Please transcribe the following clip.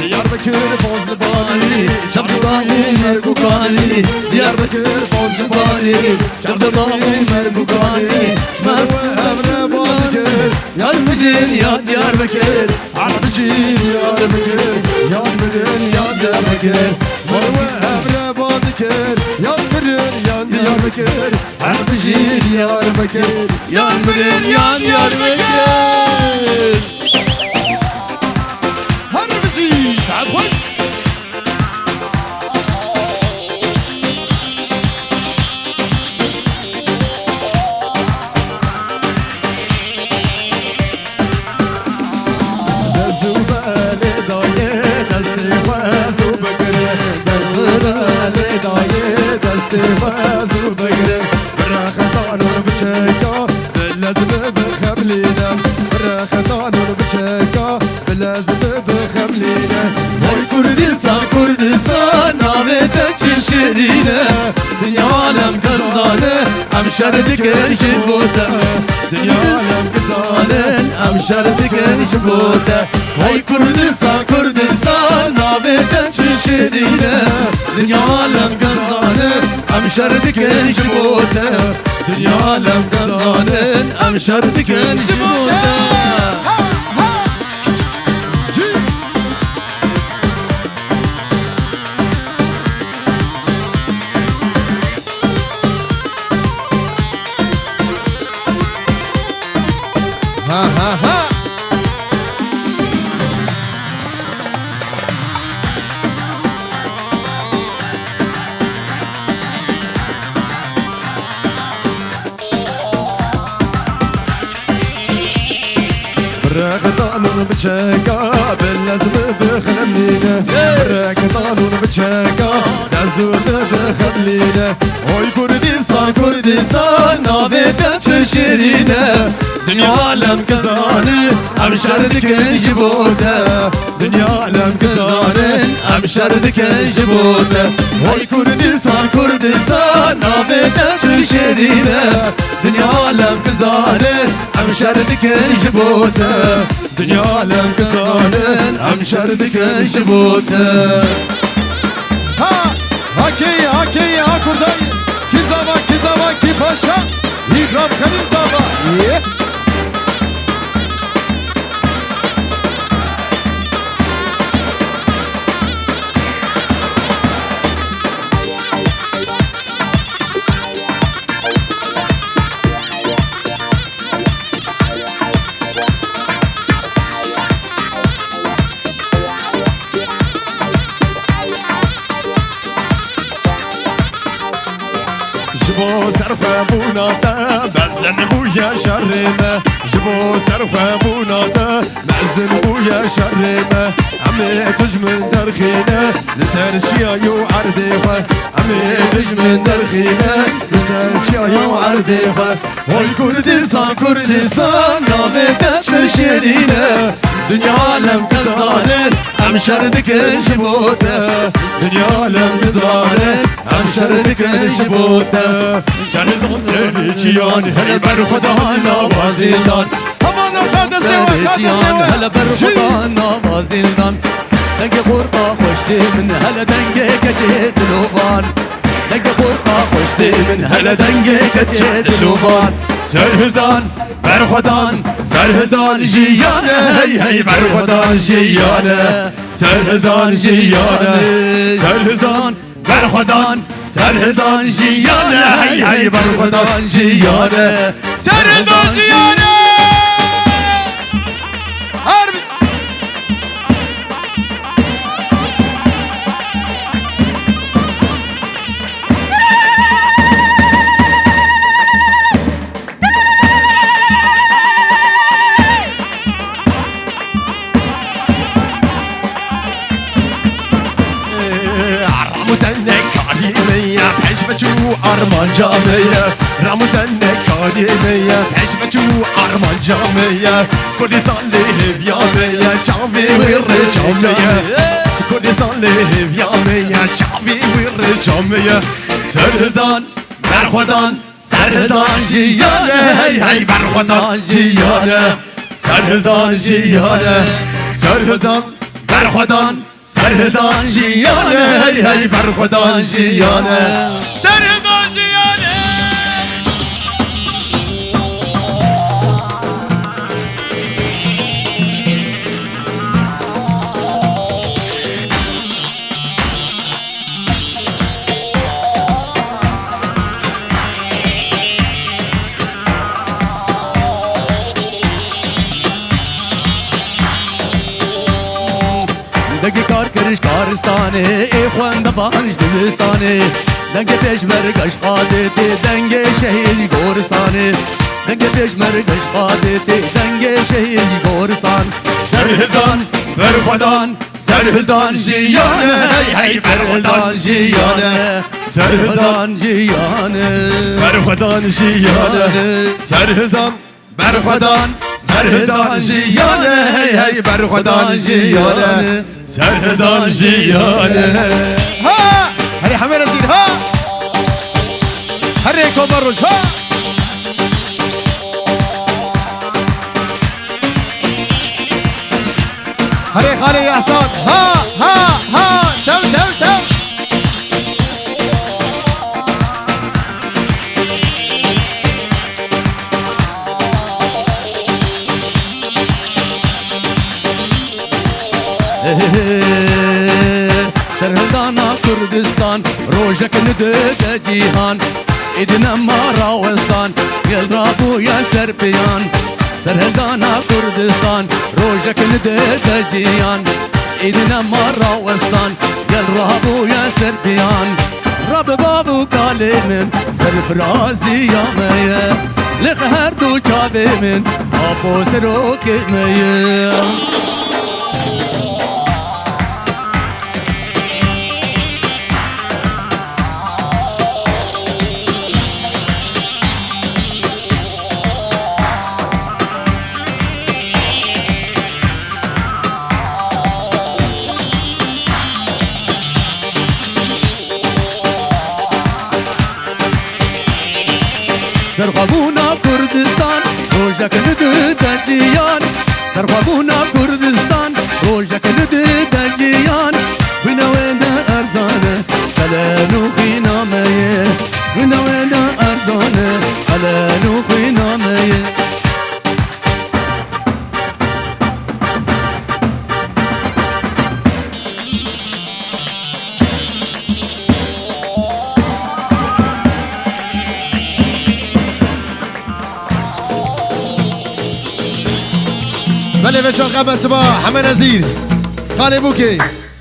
Diyarbakır Fazlı Bari Çabdurrahim Ergukani Diyarbakır Fazlı Bari Çabdurrahim Ergukani Mesut Emre Balıkır Yarbıcın ya Diyarbakır Harbıcın Diyarbakır Yarbırın ya Diyarbakır Mesut Emre Balıkır Yarbırın ya Diyarbakır Harbıcın Diyarbakır Yarbırın ya Diyarbakır سعد خوش دزو بالي دايه دستي وازو بگره دزو بالي دايه دستي وازو بگره براختانون بچکا بلزم بخبلینا براختانون بچکا بلزم بخبلینا Oy Kurdistan Kurdistan navete çişirine Dünya alem kızanı Hemşerdiken şifote Dünya alem kızanı Hemşerdiken şifote Oy Kurdistan Kurdistan navete çişirine Dünya alem kızanı Hemşerdiken şifote Dünya alem kızanı Hemşerdiken şifote Ha ha ha رقدانون بچکا بلزم بخملینه رقدانون بچکا دزود بخملینه Oy Kurdistan Kurdistan navete çişirine Dünya alem kızanı Hemşerdiken jibote Dünya alem kızanı Hemşerdiken jibote Oy Kurdistan Kurdistan navete çişirine Dünya alem kızanı Hemşerdiken jibote Dünya alem kızanı Hemşerdiken jibote Ha! Hakeyi hakeyi hakurdayı Ki zaman ki paşa İkram Halil Zava Yeah جبو سرخ بوناتا بزن بويا شرمه جبو سرخ بوناتا بزن بويا شرمه عمي تجمن درخينه لسان شيايو عرديخه عمي تجمن درخينه لسان شيايو عرديخه Oy Kurdistan Kurdistan navete çişirine Dünya alem kızanı Hemşerdiken jibote Dünya alem kızanı Hemşerdiken jibote Senin seni çiyan Hele berhudan navazinden Aman o seni çiyan Hele berhudan navazinden Denge kurta hoşti min hele denge keçi dilovan Denge kurta hoşti min hele denge keçi dilovan Serhildan berhudan Serhildan jiyane Hey hey berhudan jiyane Serhildan jiyane Serhildan berhudan Serhildan jiyane Hey hey berhudan jiyane Serhildan jiyane Arman camiye Ramazan'ne kadimeye Peşmeçu arman camiye Kurdistan lehiv yamiye Çavi virre camiye Kurdistan lehiv yamiye Çavi virre camiye Serdan Berhudan Serdan jiyane Hey hey Berhudan jiyane Serdan jiyane Serdan برخودان سرهدان جیانه هی برخودان جیانه سرهدان جیانه دنگ کار کرش کارستانه ای خوانده بانش دبستانه دنگ پشمر گش قادتی دنگ شهری گورستانه دنگ پشمر گش قادتی دنگ شهری گورستان سرهدان برخودان سرهدان جیانه هی برخودان جیانه سرهدان جیانه برخودان جیانه سرهدان برخودان سرهدان جیانه هی برخودان جیانه سرهدان جیانه ها هری همه رسید ها هری کمروش ها هری خالی احسان ها ها ها تو تو تو سرهدانا كردستان روجك ندد جيهان إدنا ما راوستان يلرابو يا سربيان سرهدانا كردستان روجك ندد جيهان إدنا ما راوستان يلرابو يا سربيان رب بابو كالمن سرفرازي يا ميا لخهر دو چابي من أبو سروك ميا سرخابونا كردستان روجك ندد جيان سرخابونا كردستان روجك ندد جيان وين وين أرضنا خلانو خينا ميه وين وين أرضنا خلانو خينا ميه بله بشان قبل صباح همه نظیر خانه بوکی